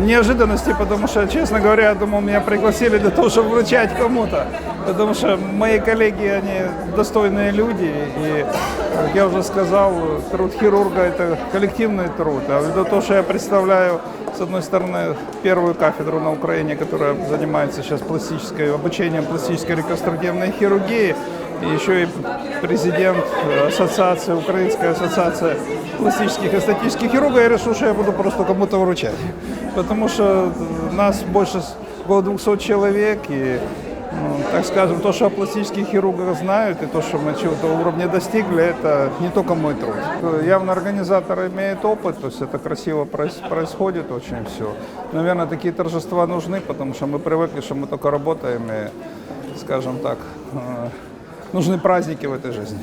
неожиданности, потому что, честно говоря, я думал, меня пригласили для того, чтобы вручать кому-то. Потому что мои коллеги, они достойные люди. И, как я уже сказал, труд хирурга – это коллективный труд. А ввиду того, что я представляю, с одной стороны, первую кафедру на Украине, которая занимается сейчас обучением пластической реконструктивной хирургии, и еще и президент ассоциации, Украинской ассоциации пластических и эстетических хирургов, я решил, что я буду просто кому-то вручать. Потому что нас больше около 200 человек, и, так скажем, то, что о пластических хирургах знают, и то, что мы чего-то уровня достигли, это не только мой труд. Явно организатор имеет опыт, то есть это красиво происходит очень все. Наверное, такие торжества нужны, потому что мы привыкли, что мы только работаем и, скажем так, нужны праздники в этой жизни.